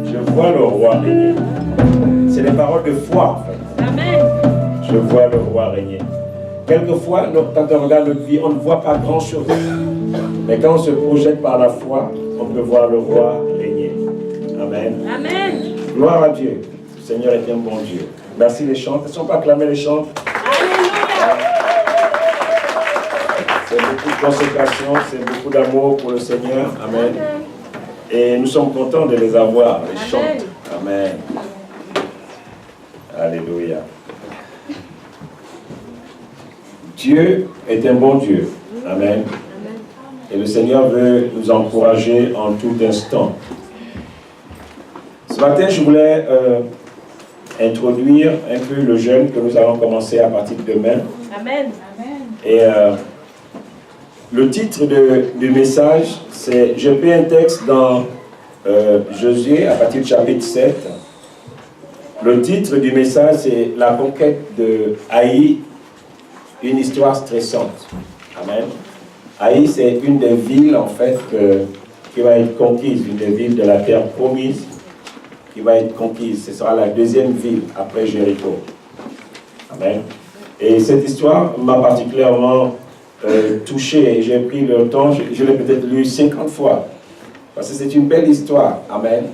Je vois le roi régner. C'est des paroles de foi en fait. Amen. Je vois le roi régner. Quelquefois, quand on regarde notre vie, on ne voit pas grand-chose. Mais quand on se projette par la foi, on peut voir le roi régner. Amen. Amen. Gloire à Dieu. Le Seigneur est un bon Dieu. Merci les chants. Est-ce qu'on peut acclamer les chants? C'est beaucoup de consécration, c'est beaucoup d'amour pour le Seigneur. Amen. Et nous sommes contents de les avoir, les chants. Amen. Alléluia. Dieu est un bon Dieu. Amen. Et le Seigneur veut nous encourager en tout instant. Ce matin, je voulais introduire un peu le jeûne que nous allons commencer à partir de demain. Amen. Et le titre du message, c'est, je fais un texte dans Josué, à partir du chapitre 7. Le titre du message, c'est la conquête de Haï, une histoire stressante. Amen. Haï, c'est une des villes, en fait, qui va être conquise, une des villes de la terre promise, qui va être conquise. Ce sera la deuxième ville après Jéricho. Amen. Et cette histoire m'a particulièrement touché. J'ai pris le temps, je l'ai peut-être lu 50 fois. Parce que c'est une belle histoire. Amen.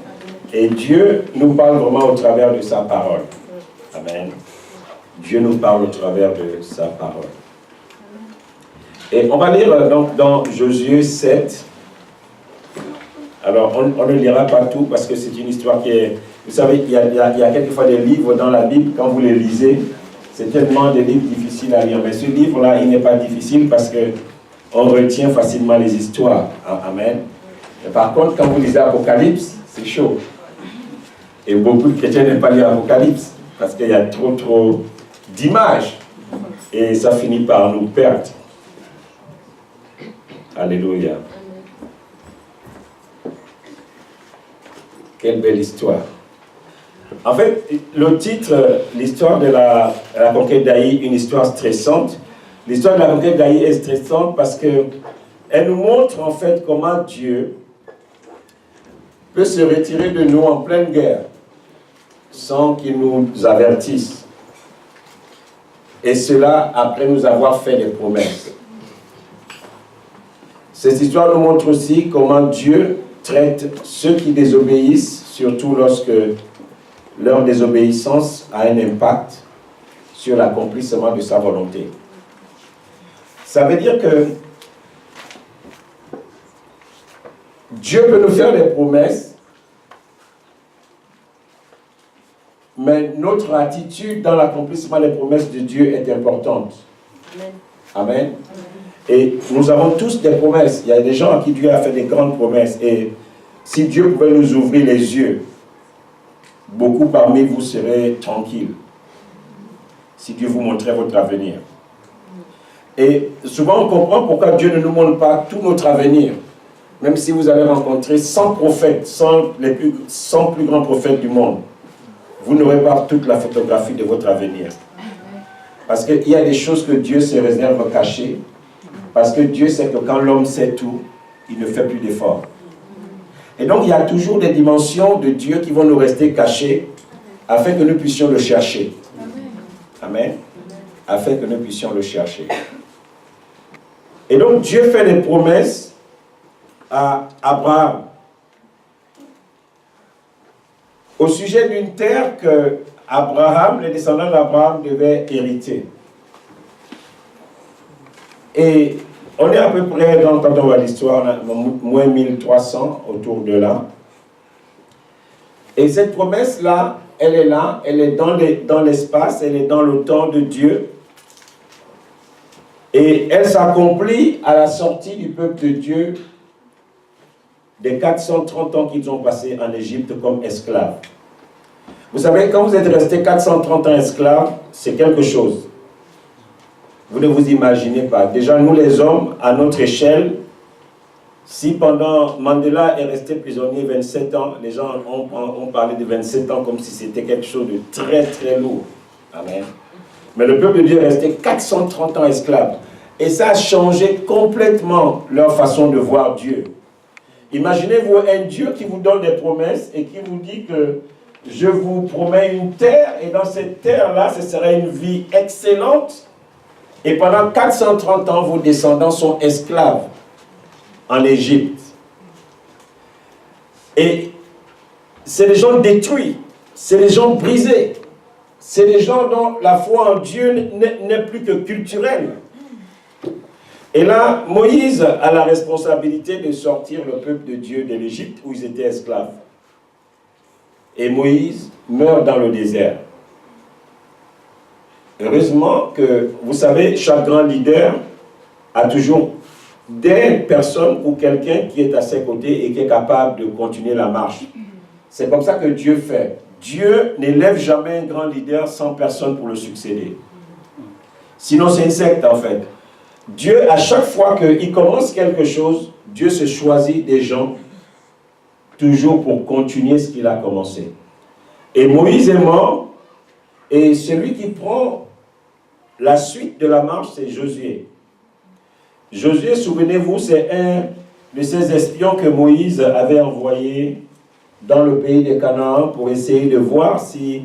Et Dieu nous parle vraiment au travers de sa parole. Amen. Dieu nous parle au travers de sa parole. Et on va lire donc dans Josué 7. Alors, on ne lira pas tout parce que c'est une histoire qui est... Vous savez, il y a quelquefois des livres dans la Bible, quand vous les lisez, c'est tellement des livres difficiles à lire. Mais ce livre-là, il n'est pas difficile parce qu'on retient facilement les histoires. Amen. Et par contre, quand vous lisez Apocalypse, c'est chaud. Et beaucoup de chrétiens n'aiment pas lire Apocalypse parce qu'il y a trop d'images. Et ça finit par nous perdre. Alléluia. Quelle belle histoire. En fait, le titre, l'histoire de la conquête d'Haï, une histoire stressante. L'histoire de la conquête d'Haï est stressante parce qu'elle nous montre en fait comment Dieu peut se retirer de nous en pleine guerre sans qu'il nous avertisse. Et cela après nous avoir fait des promesses. Cette histoire nous montre aussi comment Dieu traite ceux qui désobéissent, surtout lorsque leur désobéissance a un impact sur l'accomplissement de sa volonté. Ça veut dire que Dieu peut nous faire des promesses, mais notre attitude dans l'accomplissement des promesses de Dieu est importante. Amen. Amen. Et nous avons tous des promesses. Il y a des gens à qui Dieu a fait des grandes promesses. Et si Dieu pouvait nous ouvrir les yeux, beaucoup parmi vous seraient tranquilles. Si Dieu vous montrait votre avenir. Et souvent on comprend pourquoi Dieu ne nous montre pas tout notre avenir. Même si vous avez rencontré 100 prophètes, 100 plus grands prophètes du monde, vous n'aurez pas toute la photographie de votre avenir. Parce qu'il y a des choses que Dieu se réserve cachées. Parce que Dieu sait que quand l'homme sait tout, il ne fait plus d'efforts. Et donc il y a toujours des dimensions de Dieu qui vont nous rester cachées afin que nous puissions le chercher. Amen. Afin que nous puissions le chercher. Et donc Dieu fait des promesses à Abraham au sujet d'une terre que Abraham, les descendants d'Abraham devaient hériter. Et on est à peu près, quand on voit l'histoire, moins 1300 autour de là. Et cette promesse-là, elle est là, elle est dans l'espace, elle est dans le temps de Dieu. Et elle s'accomplit à la sortie du peuple de Dieu des 430 ans qu'ils ont passés en Égypte comme esclaves. Vous savez, quand vous êtes resté 430 ans esclaves, c'est quelque chose. Vous ne vous imaginez pas. Déjà, nous les hommes, à notre échelle, si pendant Mandela est resté prisonnier 27 ans, les gens ont parlé de 27 ans comme si c'était quelque chose de très très lourd. Amen. Mais le peuple de Dieu est resté 430 ans esclave. Et ça a changé complètement leur façon de voir Dieu. Imaginez-vous un Dieu qui vous donne des promesses et qui vous dit que je vous promets une terre et dans cette terre-là, ce sera une vie excellente. Et pendant 430 ans, vos descendants sont esclaves en Égypte. Et c'est des gens détruits, c'est des gens brisés, c'est des gens dont la foi en Dieu n'est plus que culturelle. Et là, Moïse a la responsabilité de sortir le peuple de Dieu de l'Égypte où ils étaient esclaves. Et Moïse meurt dans le désert. Heureusement que, vous savez, chaque grand leader a toujours des personnes ou quelqu'un qui est à ses côtés et qui est capable de continuer la marche. C'est comme ça que Dieu fait. Dieu n'élève jamais un grand leader sans personne pour le succéder. Sinon, c'est une secte en fait. Dieu, à chaque fois qu'il commence quelque chose, Dieu se choisit des gens toujours pour continuer ce qu'il a commencé. Et Moïse est mort, et celui qui prend la suite de la marche, c'est Josué. Josué, souvenez-vous, c'est un de ces espions que Moïse avait envoyé dans le pays de Canaan pour essayer de voir si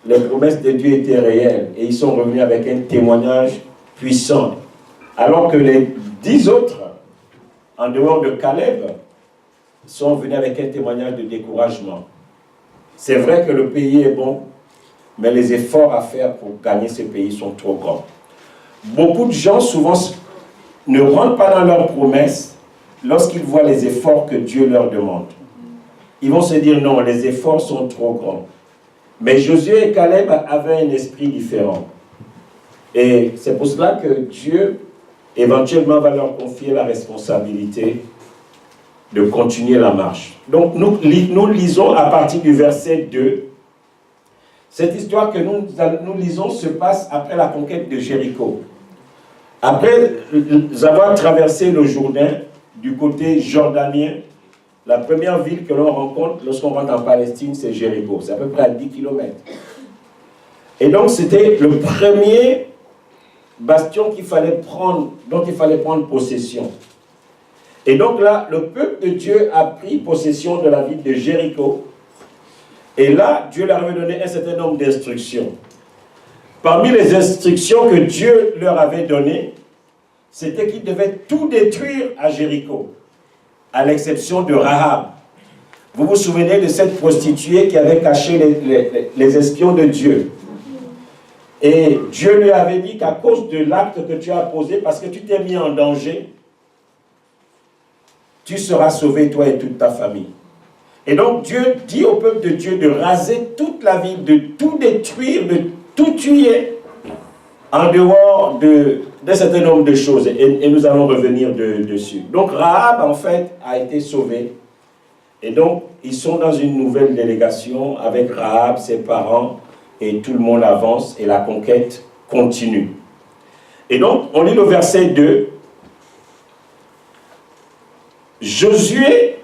les promesses de Dieu étaient réelles. Et ils sont revenus avec un témoignage puissant. Alors que les 10 autres, en dehors de Caleb, sont venus avec un témoignage de découragement. C'est vrai que le pays est bon, mais les efforts à faire pour gagner ce pays sont trop grands. Beaucoup de gens, souvent, ne rentrent pas dans leurs promesses lorsqu'ils voient les efforts que Dieu leur demande. Ils vont se dire non, les efforts sont trop grands. Mais Josué et Caleb avaient un esprit différent. Et c'est pour cela que Dieu, éventuellement, va leur confier la responsabilité de continuer la marche. Donc, nous lisons à partir du verset 2. Cette histoire que nous lisons se passe après la conquête de Jéricho. Après avoir traversé le Jourdain du côté jordanien, la première ville que l'on rencontre lorsqu'on rentre en Palestine, c'est Jéricho. C'est à peu près à 10 km. Et donc, c'était le premier bastion dont il fallait prendre possession. Et donc là, le peuple de Dieu a pris possession de la ville de Jéricho. Et là, Dieu leur avait donné un certain nombre d'instructions. Parmi les instructions que Dieu leur avait données, c'était qu'ils devaient tout détruire à Jéricho, à l'exception de Rahab. Vous vous souvenez de cette prostituée qui avait caché les espions de Dieu. Et Dieu lui avait dit qu'à cause de l'acte que tu as posé, parce que tu t'es mis en danger, tu seras sauvé, toi et toute ta famille. Et donc Dieu dit au peuple de Dieu de raser toute la ville, de tout détruire, de tout tuer, en dehors d'un certain nombre de choses. Et nous allons revenir dessus. Donc Rahab, en fait, a été sauvée. Et donc, ils sont dans une nouvelle délégation avec Rahab, ses parents, et tout le monde avance, et la conquête continue. Et donc, on lit le verset 2. Josué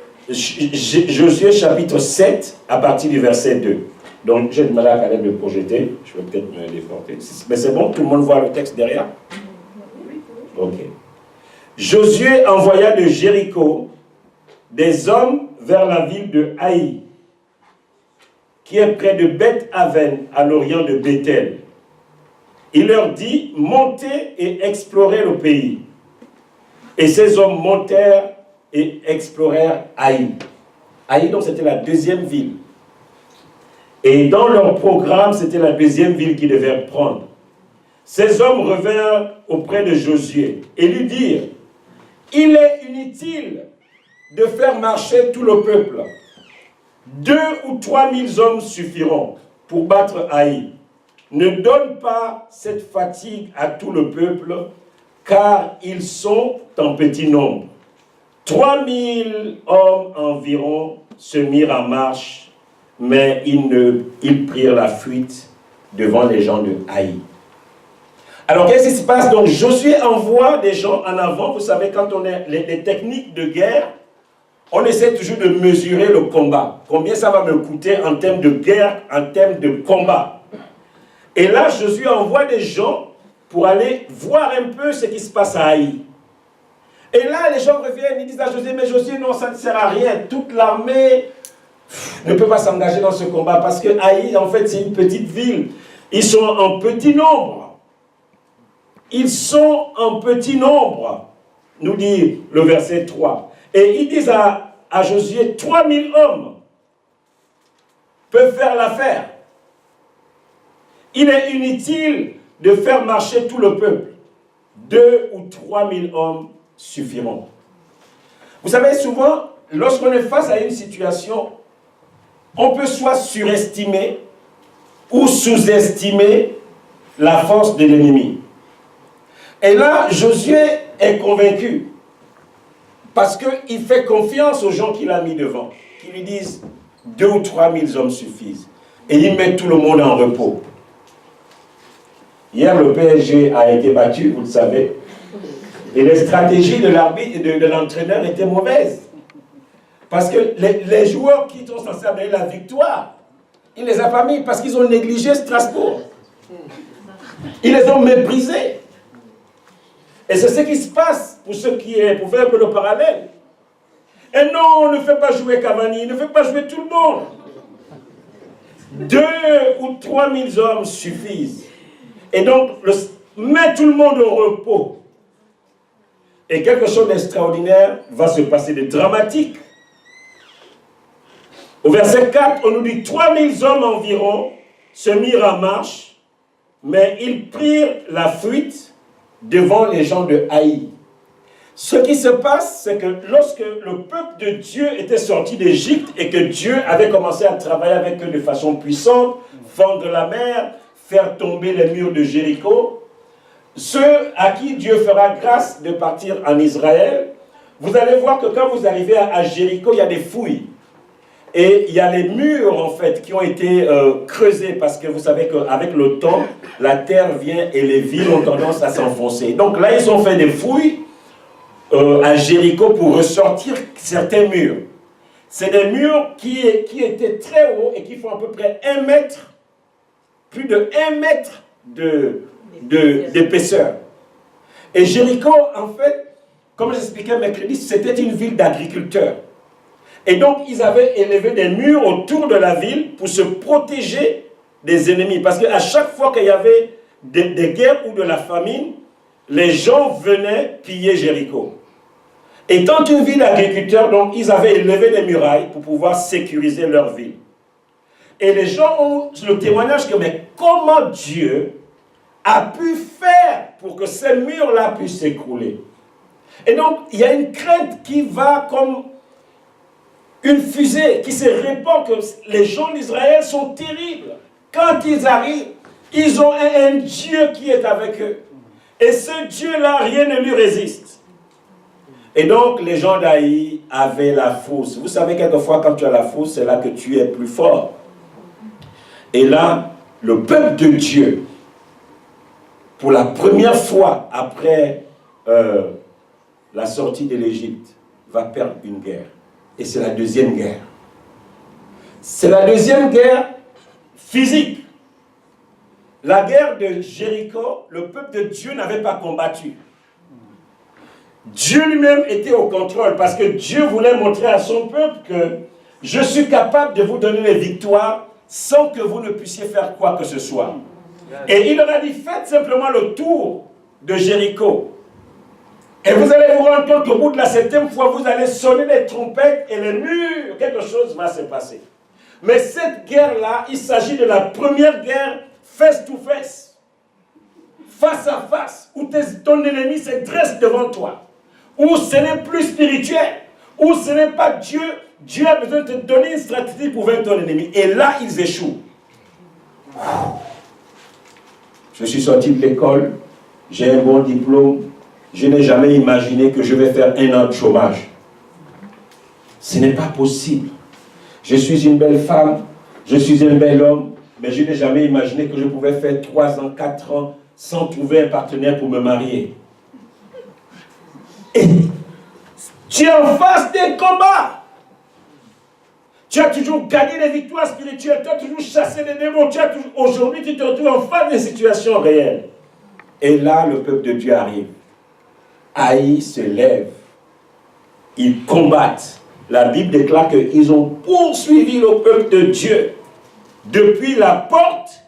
chapitre 7, à partir du verset 2. Donc, j'ai demandé à Caleb de projeter. Je vais peut-être me déporter. Mais c'est bon, tout le monde voit le texte derrière? Ok. Josué envoya de Jéricho des hommes vers la ville de Haï, qui est près de Beth-Aven, à l'orient de Bethel. Il leur dit, montez et explorez le pays. Et ces hommes montèrent et explorèrent Haï. Haï, donc, c'était la deuxième ville. Et dans leur programme, c'était la deuxième ville qu'ils devaient prendre. Ces hommes revinrent auprès de Josué et lui dirent, il est inutile de faire marcher tout le peuple. 2 ou 3 000 hommes suffiront pour battre Haï. Ne donne pas cette fatigue à tout le peuple, car ils sont en petit nombre. 3 000 hommes environ se mirent en marche, mais ils prirent la fuite devant les gens de Haï. Alors, qu'est-ce qui se passe? Donc, Josué envoie des gens en avant. Vous savez, quand on est les techniques de guerre, on essaie toujours de mesurer le combat. Combien ça va me coûter en termes de guerre, en termes de combat. Et là, Josué envoie des gens pour aller voir un peu ce qui se passe à Haï. Et là, les gens reviennent, ils disent à Josué, mais Josué, non, ça ne sert à rien. Toute l'armée ne peut pas s'engager dans ce combat parce que Haï, en fait, c'est une petite ville. Ils sont en petit nombre. Ils sont en petit nombre, nous dit le verset 3. Et ils disent à Josué, 3000 hommes peuvent faire l'affaire. Il est inutile de faire marcher tout le peuple. 2 ou 3000 hommes suffiront. Vous savez, souvent, lorsqu'on est face à une situation, on peut soit surestimer ou sous-estimer la force de l'ennemi. Et là, Josué est convaincu parce qu'il fait confiance aux gens qu'il a mis devant, qui lui disent 2 ou 3000 hommes suffisent. Et il met tout le monde en repos. Hier, le PSG a été battu, vous le savez. Et les stratégies de l'arbitre et de l'entraîneur étaient mauvaises. Parce que les joueurs qui sont censés amener la victoire, il ne les a pas mis parce qu'ils ont négligé Strasbourg. Ils les ont méprisés. Et c'est ce qui se passe pour ceux pour faire un peu le parallèle. Et non, on ne fait pas jouer Cavani, ne fait pas jouer tout le monde. 2 ou 3000 hommes suffisent. Et donc, mets tout le monde au repos. Et quelque chose d'extraordinaire va se passer, de dramatique. Au verset 4, on nous dit 3000 hommes environ se mirent en marche, mais ils prirent la fuite devant les gens de Haï. Ce qui se passe, c'est que lorsque le peuple de Dieu était sorti d'Égypte et que Dieu avait commencé à travailler avec eux de façon puissante, fendre la mer, faire tomber les murs de Jéricho, ceux à qui Dieu fera grâce de partir en Israël, vous allez voir que quand vous arrivez à Jéricho, il y a des fouilles. Et il y a les murs, en fait, qui ont été creusés, parce que vous savez qu'avec le temps, la terre vient et les villes ont tendance à s'enfoncer. Donc là, ils ont fait des fouilles à Jéricho pour ressortir certains murs. C'est des murs qui étaient très hauts et qui font à peu près 1 mètre, plus de 1 mètre d'épaisseur. Et Jéricho, en fait, comme j'expliquais mercredi, c'était une ville d'agriculteurs. Et donc, ils avaient élevé des murs autour de la ville pour se protéger des ennemis. Parce qu'à chaque fois qu'il y avait des guerres ou de la famine, les gens venaient piller Jéricho. Étant une ville d'agriculteurs, donc, ils avaient élevé des murailles pour pouvoir sécuriser leur ville. Et les gens ont le témoignage que, mais comment Dieu a pu faire pour que ces murs-là puissent s'écrouler? Et donc, il y a une crainte qui va comme une fusée qui se répand, que les gens d'Israël sont terribles. Quand ils arrivent, ils ont un Dieu qui est avec eux. Et ce Dieu-là, rien ne lui résiste. Et donc, les gens d'Haï avaient la force. Vous savez, quelquefois, quand tu as la force, c'est là que tu es plus fort. Et là, le peuple de Dieu, pour la première fois après la sortie de l'Égypte, va perdre une guerre. Et c'est la deuxième guerre. C'est la deuxième guerre physique. La guerre de Jéricho, le peuple de Dieu n'avait pas combattu. Dieu lui-même était au contrôle parce que Dieu voulait montrer à son peuple que je suis capable de vous donner les victoires sans que vous ne puissiez faire quoi que ce soit. Et il leur a dit, faites simplement le tour de Jéricho. Et vous allez vous rendre compte qu'au bout de la 7e fois, vous allez sonner les trompettes et les murs, quelque chose va se passer. Mais cette guerre-là, il s'agit de la première guerre face to face. Face à face, où ton ennemi se dresse devant toi. Où ce n'est plus spirituel. Où ce n'est pas Dieu. Dieu a besoin de te donner une stratégie pour vaincre ton ennemi. Et là, ils échouent. Je suis sorti de l'école. J'ai un bon diplôme. Je n'ai jamais imaginé que je vais faire 1 an de chômage. Ce n'est pas possible. Je suis une belle femme, je suis un bel homme, mais je n'ai jamais imaginé que je pouvais faire 3 ans, 4 ans sans trouver un partenaire pour me marier. Et tu es en face d'un combat. Tu as toujours gagné des victoires spirituelles, tu as toujours chassé des démons, aujourd'hui tu te retrouves en face d'une situation réelle. Et là, le peuple de Dieu arrive. Haï se lève ils combattent. La Bible déclare qu'ils ont poursuivi le peuple de Dieu depuis la porte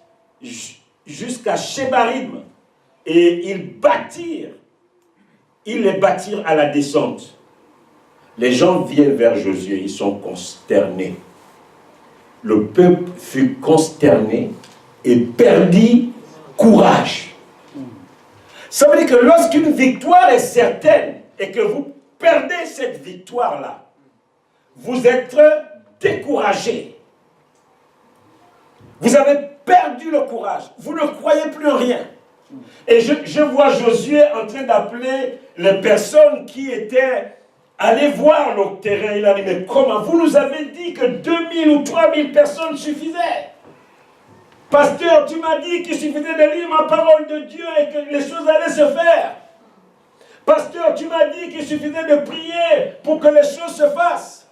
jusqu'à Shebarim. Et ils les bâtirent à la descente. Les gens viennent vers Josué, ils sont consternés. Le peuple fut consterné et perdit courage. Ça veut dire que lorsqu'une victoire est certaine et que vous perdez cette victoire-là, vous êtes découragé. Vous avez perdu le courage. Vous ne croyez plus en rien. Et je vois Josué en train d'appeler les personnes qui étaient allées voir le terrain. Il a dit, mais comment? Vous nous avez dit que 2000 ou 3000 personnes suffisaient. Pasteur, tu m'as dit qu'il suffisait de lire ma parole de Dieu et que les choses allaient se faire. Pasteur, tu m'as dit qu'il suffisait de prier pour que les choses se fassent.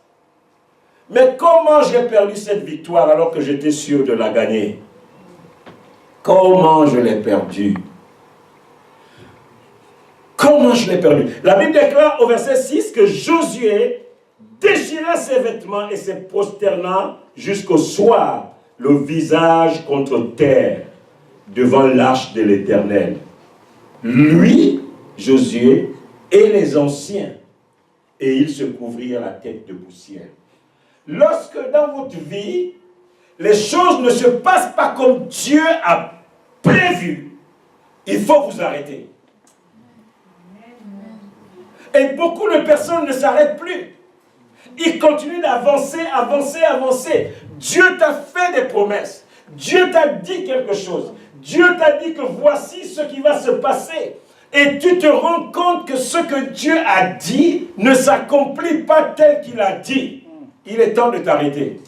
Mais comment j'ai perdu cette victoire alors que j'étais sûr de la gagner? Comment je l'ai perdu? Comment je l'ai perdu? La Bible déclare au verset 6 que Josué déchira ses vêtements et se prosterna jusqu'au soir, le visage contre terre, devant l'arche de l'Éternel. Lui, Josué, et les anciens, et ils se couvrirent la tête de poussière. Lorsque dans votre vie, les choses ne se passent pas comme Dieu a prévu, il faut vous arrêter. Et beaucoup de personnes ne s'arrêtent plus. Ils continuent d'avancer, avancer, avancer. Dieu t'a fait des promesses. Dieu t'a dit quelque chose. Dieu t'a dit que voici ce qui va se passer. Et tu te rends compte que ce que Dieu a dit ne s'accomplit pas tel qu'il a dit. Il est temps de t'arrêter.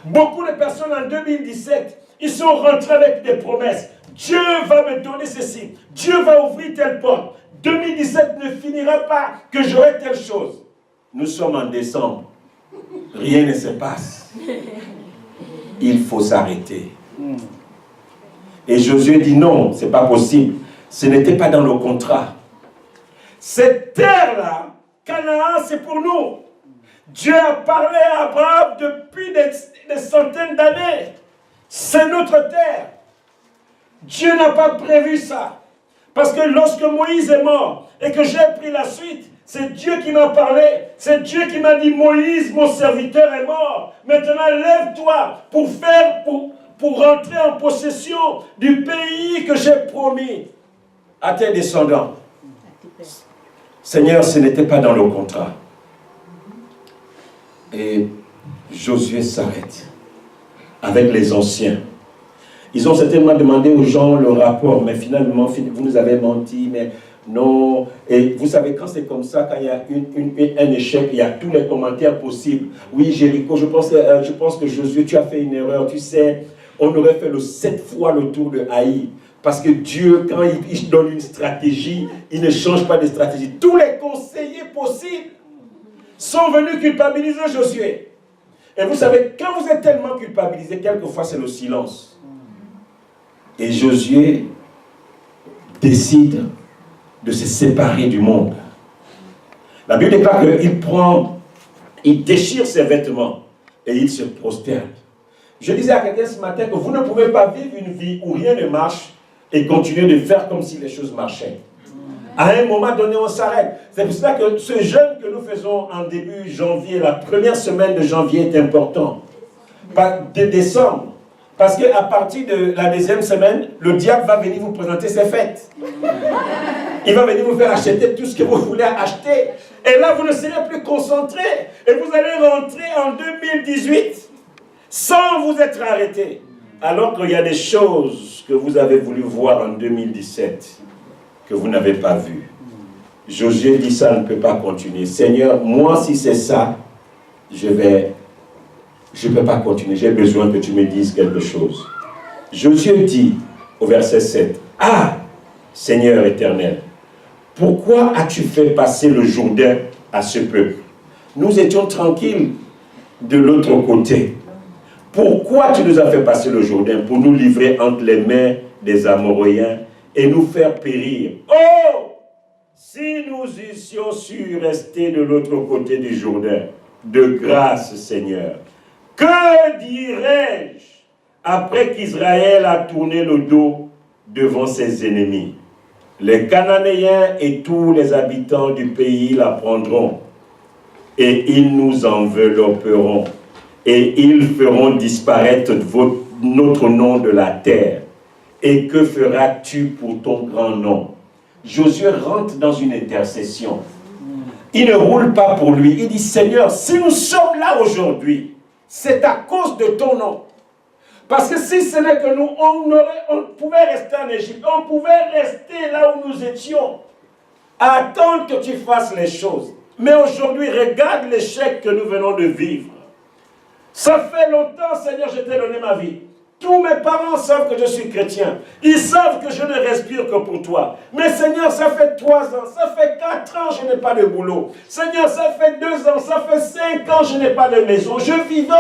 Beaucoup de personnes en 2017, ils sont rentrés avec des promesses. Dieu va me donner ceci. Dieu va ouvrir telle porte. 2017 ne finira pas que j'aurai telle chose. Nous sommes en décembre. Rien ne se passe. Il faut s'arrêter. Et Josué dit non, ce n'est pas possible. Ce n'était pas dans le contrat. Cette terre-là, Canaan, c'est pour nous. Dieu a parlé à Abraham depuis des centaines d'années. C'est notre terre. Dieu n'a pas prévu ça. Parce que lorsque Moïse est mort et que j'ai pris la suite, c'est Dieu qui m'a parlé. C'est Dieu qui m'a dit, Moïse, mon serviteur est mort. Maintenant, lève-toi pour rentrer en possession du pays que j'ai promis à tes descendants. Seigneur, ce n'était pas dans le contrat. Et Josué s'arrête avec les anciens. Ils ont certainement demandé aux gens le rapport, mais finalement, vous nous avez menti, mais non. Et vous savez, quand c'est comme ça, quand il y a un échec, il y a tous les commentaires possibles. Oui, Jéricho, je pense que Josué, tu as fait une erreur. Tu sais, on aurait fait 7 fois le tour de Haï. Parce que Dieu, quand il donne une stratégie, il ne change pas de stratégie. Tous les conseillers possibles sont venus culpabiliser Josué. Et vous savez, quand vous êtes tellement culpabilisé, quelquefois c'est le silence. Et Josué décide de se séparer du monde. La Bible déclare qu'il déchire ses vêtements et il se prosterne. Je disais à quelqu'un ce matin que vous ne pouvez pas vivre une vie où rien ne marche et continuer de faire comme si les choses marchaient. À un moment donné, on s'arrête. C'est pour cela que ce jeûne que nous faisons en début janvier, la première semaine de janvier est important. De décembre. Parce qu'à partir de la deuxième semaine, le diable va venir vous présenter ses fêtes. Il va venir vous faire acheter tout ce que vous voulez acheter. Et là, vous ne serez plus concentré. Et vous allez rentrer en 2018 sans vous être arrêté. Alors qu'il y a des choses que vous avez voulu voir en 2017 que vous n'avez pas vues. Josué dit ça ne peut pas continuer. Seigneur, moi si c'est ça, je ne peux pas continuer. J'ai besoin que tu me dises quelque chose. Josué dit au verset 7, « Ah, Seigneur éternel, pourquoi as-tu fait passer le Jourdain à ce peuple? Nous étions tranquilles de l'autre côté. Pourquoi tu nous as fait passer le Jourdain pour nous livrer entre les mains des Amoréens et nous faire périr? Oh, Si nous eussions su rester de l'autre côté du Jourdain, de grâce, Seigneur, que dirais-je après qu'Israël a tourné le dos devant ses ennemis? Les Cananéens et tous les habitants du pays la prendront, et ils nous envelopperont, et ils feront disparaître notre nom de la terre. Et que feras-tu pour ton grand nom? Josué rentre dans une intercession. Il ne roule pas pour lui. Il dit, Seigneur, si nous sommes là aujourd'hui, c'est à cause de ton nom. Parce que si ce n'est que nous, on pouvait rester en Égypte, on pouvait rester là où nous étions, à attendre que tu fasses les choses. Mais aujourd'hui, regarde l'échec que nous venons de vivre. Ça fait longtemps, Seigneur, je t'ai donné ma vie. Tous mes parents savent que je suis chrétien. Ils savent que je ne respire que pour toi. Mais Seigneur, ça fait 3 ans, ça fait 4 ans, je n'ai pas de boulot. Seigneur, ça fait 2 ans, ça fait 5 ans, je n'ai pas de maison. Je vivote.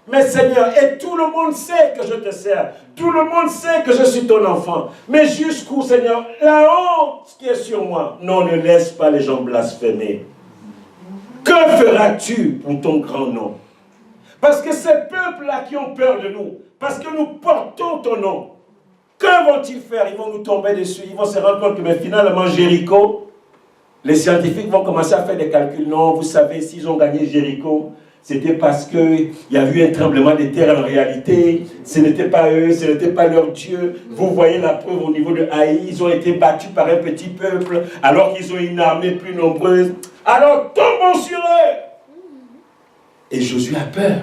Mais Seigneur, et tout le monde sait que je te sers. Tout le monde sait que je suis ton enfant. Mais jusqu'où, Seigneur, la honte qui est sur moi? Non, ne laisse pas les gens blasphémer. Que feras-tu pour ton grand nom? Parce que ces peuples-là qui ont peur de nous, parce que nous portons ton nom, que vont-ils faire? Ils vont nous tomber dessus, ils vont se rendre compte que mais finalement Jéricho, les scientifiques vont commencer à faire des calculs. Non, vous savez, s'ils ont gagné Jéricho, c'était parce qu'il y a eu un tremblement de terre en réalité. Ce n'était pas eux, ce n'était pas leur Dieu. Vous voyez la preuve au niveau de Haï, ils ont été battus par un petit peuple, alors qu'ils ont une armée plus nombreuse. Alors tombons sur eux. Et Josué a peur.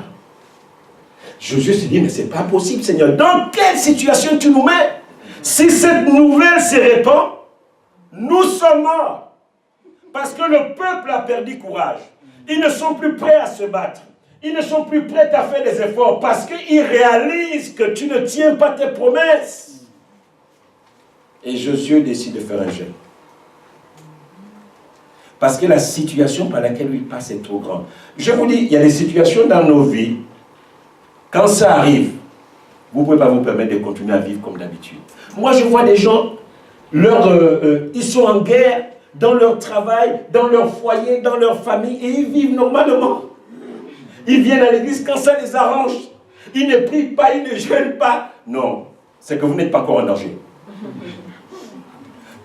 Josué se dit, mais c'est pas possible, Seigneur. Dans quelle situation tu nous mets? Si cette nouvelle se répand, nous sommes morts. Parce que le peuple a perdu courage. Ils ne sont plus prêts à se battre. Ils ne sont plus prêts à faire des efforts parce qu'ils réalisent que tu ne tiens pas tes promesses. Et Josué décide de faire un jeûne. Parce que la situation par laquelle il passe est trop grande. Je vous dis, il y a des situations dans nos vies, quand ça arrive, vous ne pouvez pas vous permettre de continuer à vivre comme d'habitude. Moi, je vois des gens, ils sont en guerre dans leur travail, dans leur foyer, dans leur famille, et ils vivent normalement. Ils viennent à l'église quand ça les arrange. Ils ne prient pas, ils ne jeûnent pas. Non, c'est que vous n'êtes pas encore en danger.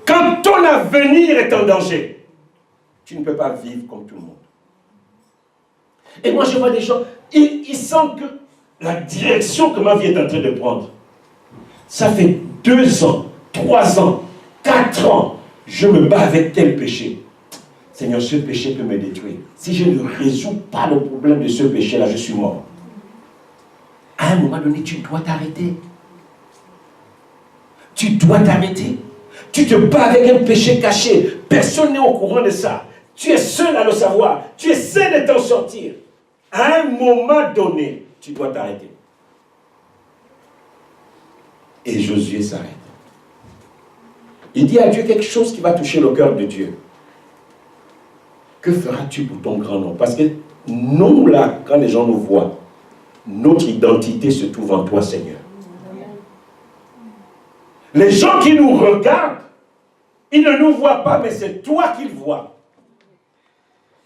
Quand ton avenir est en danger, tu ne peux pas vivre comme tout le monde. Et moi, je vois des gens, ils sentent que la direction que ma vie est en train de prendre, ça fait 2 ans, 3 ans, 4 ans, je me bats avec tel péché. Seigneur, ce péché peut me détruire. Si je ne résous pas le problème de ce péché-là, je suis mort. À un moment donné, tu dois t'arrêter. Tu dois t'arrêter. Tu te bats avec un péché caché. Personne n'est au courant de ça. Tu es seul à le savoir. Tu essaies de t'en sortir. À un moment donné, tu dois t'arrêter. Et Josué s'arrête. Il dit à Dieu quelque chose qui va toucher le cœur de Dieu. Que feras-tu pour ton grand nom? Parce que nous, là, quand les gens nous voient, notre identité se trouve en toi, Seigneur. Les gens qui nous regardent, ils ne nous voient pas, mais c'est toi qu'ils voient.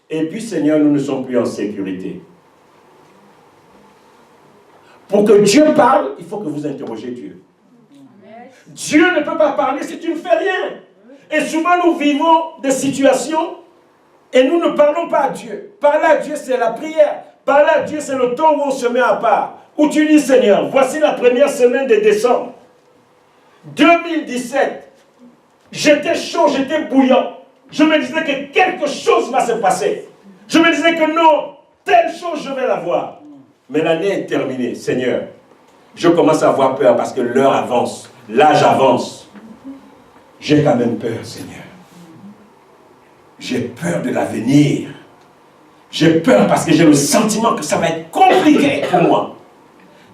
Et puis, Seigneur, nous ne sommes plus en sécurité. Pour que Dieu parle, il faut que vous interrogez Dieu. Dieu ne peut pas parler si tu ne fais rien. Et souvent, nous vivons des situations et nous ne parlons pas à Dieu. Parler à Dieu, c'est la prière. Parler à Dieu, c'est le temps où on se met à part. Où tu dis, Seigneur, voici la première semaine de décembre 2017. J'étais chaud, j'étais bouillant. Je me disais que quelque chose va se passer. Je me disais que non, telle chose, je vais la voir. Mais l'année est terminée, Seigneur. Je commence à avoir peur parce que l'heure avance, l'âge avance. J'ai quand même peur, Seigneur. J'ai peur de l'avenir. J'ai peur parce que j'ai le sentiment que ça va être compliqué pour moi.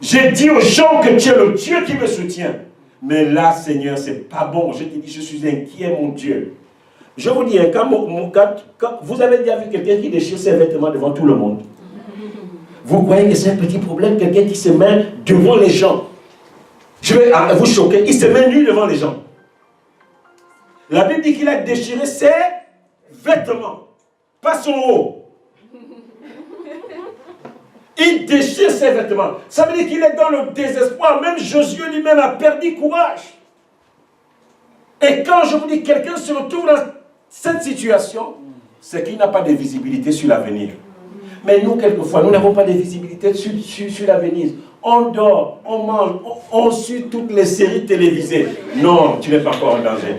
J'ai dit aux gens que tu es le Dieu qui me soutient. Mais là, Seigneur, c'est pas bon. Je te dis, je suis inquiet, mon Dieu. Je vous dis, quand vous avez déjà vu quelqu'un qui déchire ses vêtements devant tout le monde. Vous croyez que c'est un petit problème, quelqu'un qui se met devant les gens. Je vais vous choquer, il se met nu devant les gens. La Bible dit qu'il a déchiré ses vêtements, pas son haut. Il déchire ses vêtements. Ça veut dire qu'il est dans le désespoir. Même Josué lui-même a perdu courage. Et quand je vous dis que quelqu'un se retrouve dans cette situation, c'est qu'il n'a pas de visibilité sur l'avenir. Mais nous, quelquefois, nous n'avons pas de visibilité sur l'avenir. On dort, on mange, on suit toutes les séries télévisées. Non, tu n'es pas encore en danger.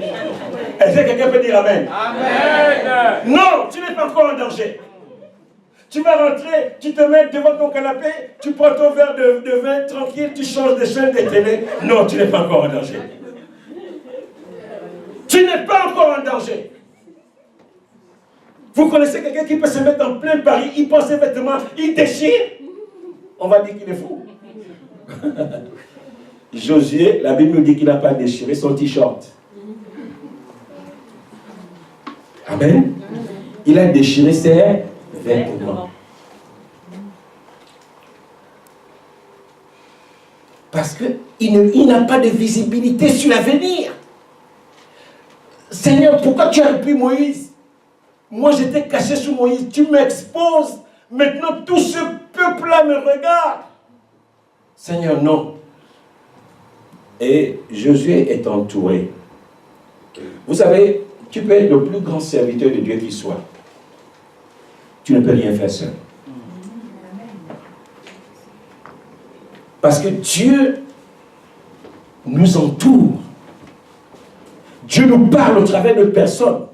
Est-ce que quelqu'un peut dire Amen? Amen. Non, tu n'es pas encore en danger. Tu vas rentrer, tu te mets devant ton canapé, tu prends ton verre de vin tranquille, tu changes de chaîne de télé. Non, tu n'es pas encore en danger. Tu n'es pas encore en danger. Vous connaissez quelqu'un qui peut se mettre en plein Paris, il prend ses vêtements, il déchire. On va dire qu'il est fou. Josué, la Bible nous dit qu'il n'a pas déchiré son t-shirt. Amen. Il a déchiré ses vêtements. Parce qu'il n'a pas de visibilité sur l'avenir. Seigneur, pourquoi tu as repris Moïse? Moi, j'étais caché sous Moïse. Tu m'exposes. Maintenant, tout ce peuple-là me regarde. Seigneur, non. Et Josué est entouré. Vous savez, tu peux être le plus grand serviteur de Dieu qui soit. Tu ne peux rien faire seul. Parce que Dieu nous entoure. Dieu nous parle au travers de personnes.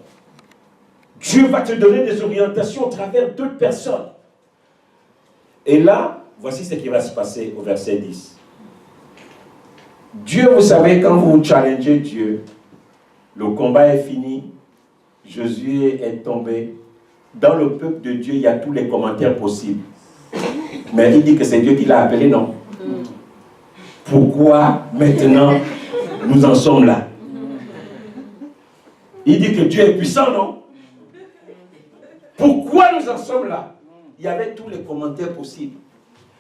Dieu va te donner des orientations au travers d'autres personnes. Et là, voici ce qui va se passer au verset 10. Dieu, vous savez, quand vous challengez Dieu, le combat est fini, Josué est tombé. Dans le peuple de Dieu, il y a tous les commentaires possibles. Mais il dit que c'est Dieu qui l'a appelé, non? Pourquoi maintenant nous en sommes là? Il dit que Dieu est puissant, non? Pourquoi nous en sommes là? Il y avait tous les commentaires possibles.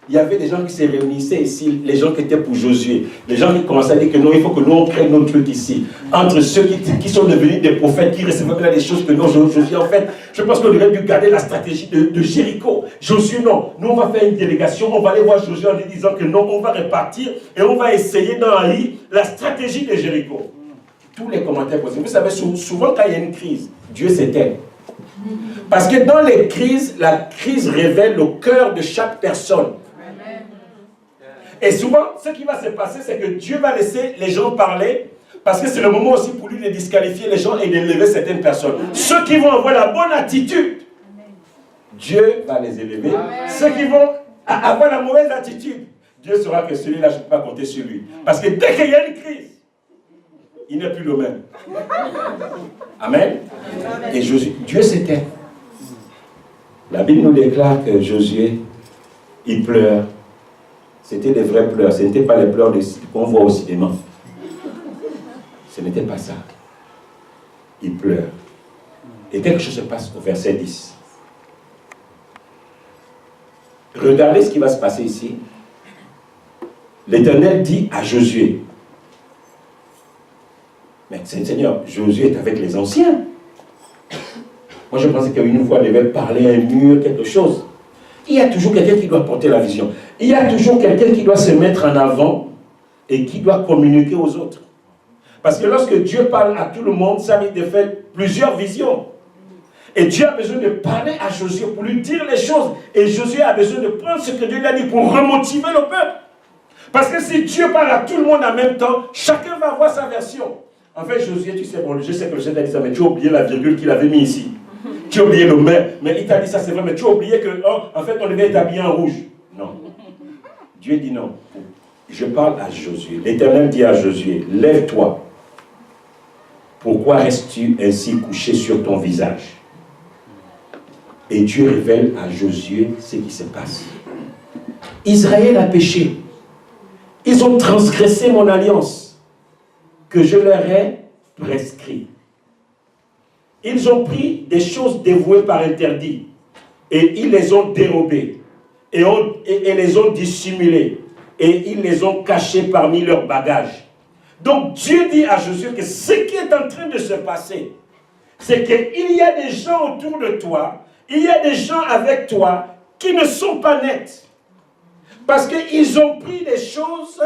Il y avait des gens qui se réunissaient ici, les gens qui étaient pour Josué, les gens qui commençaient à dire que non, il faut que nous on crée notre truc ici. Entre ceux qui sont devenus des prophètes, qui recevaient des choses que non, Josué, en fait, je pense qu'on aurait dû garder la stratégie de Jéricho. Josué, non, nous on va faire une délégation, on va aller voir Josué en lui disant que non, on va répartir et on va essayer d'enrayer la stratégie de Jéricho. Tous les commentaires possibles. Vous savez, souvent quand il y a une crise, Dieu s'éteint. Parce que dans les crises, la crise révèle le cœur de chaque personne. Et souvent, ce qui va se passer, c'est que Dieu va laisser les gens parler, parce que c'est le moment aussi pour lui de disqualifier les gens et d'élever certaines personnes. Ceux qui vont avoir la bonne attitude, Dieu va les élever. Amen. Ceux qui vont avoir la mauvaise attitude, Dieu saura que celui-là, je ne peux pas compter sur lui. Parce que dès qu'il y a une crise, il n'est plus le même. Amen. Et Dieu s'éteint. La Bible nous déclare que Josué, il pleure. C'était des vrais pleurs. Ce n'était pas les pleurs qu'on voit au cinéma. Ce n'était pas ça. Il pleure. Et quelque chose se passe au verset 10. Regardez ce qui va se passer ici. L'Éternel dit à Josué, mais Seigneur, Josué est avec les anciens. Moi, je pensais qu'une fois, il devait parler à un mur, quelque chose. Il y a toujours quelqu'un qui doit porter la vision. Il y a toujours quelqu'un qui doit se mettre en avant et qui doit communiquer aux autres. Parce que lorsque Dieu parle à tout le monde, ça veut dire de faire plusieurs visions. Et Dieu a besoin de parler à Josué pour lui dire les choses. Et Josué a besoin de prendre ce que Dieu lui a dit pour remotiver le peuple. Parce que si Dieu parle à tout le monde en même temps, chacun va avoir sa version. En fait, Josué, tu sais, bon, je sais que le chef a dit ça, mais tu as oublié la virgule qu'il avait mis ici. Tu as oublié le mais il t'a dit ça, c'est vrai, mais tu as oublié que, oh, en fait, on devait être habillé en rouge. Non. Dieu dit non. Je parle à Josué. L'Éternel dit à Josué, lève-toi. Pourquoi restes-tu ainsi couché sur ton visage? Et Dieu révèle à Josué ce qui se passe. Israël a péché. Ils ont transgressé mon alliance que je leur ai prescrite. Ils ont pris des choses dévouées par interdit et ils les ont dérobées et les ont dissimulées et ils les ont cachées parmi leurs bagages. Donc Dieu dit à Josué que ce qui est en train de se passer, c'est qu'il y a des gens autour de toi, il y a des gens avec toi qui ne sont pas nets. Parce qu'ils ont pris des choses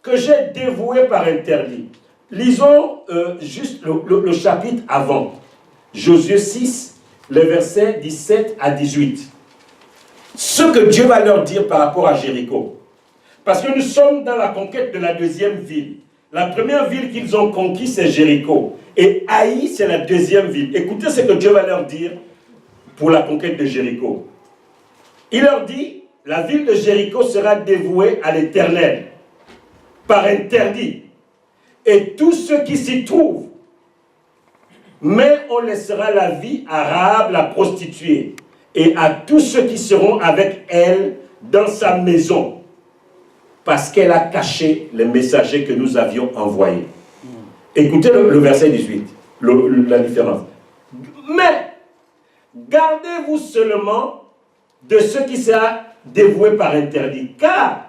que j'ai dévouées par interdit. Lisons juste le chapitre avant. Josué 6, le verset 17 à 18. Ce que Dieu va leur dire par rapport à Jéricho. Parce que nous sommes dans la conquête de la deuxième ville. La première ville qu'ils ont conquise, c'est Jéricho. Et Haï, c'est la deuxième ville. Écoutez ce que Dieu va leur dire pour la conquête de Jéricho. Il leur dit, la ville de Jéricho sera dévouée à l'Éternel, par interdit. Et tous ceux qui s'y trouvent, mais on laissera la vie à Rahab, la prostituée, et à tous ceux qui seront avec elle dans sa maison, parce qu'elle a caché les messagers que nous avions envoyés. Écoutez le verset 18, la différence. Mais, gardez-vous seulement de ce qui sera dévoué par interdit, car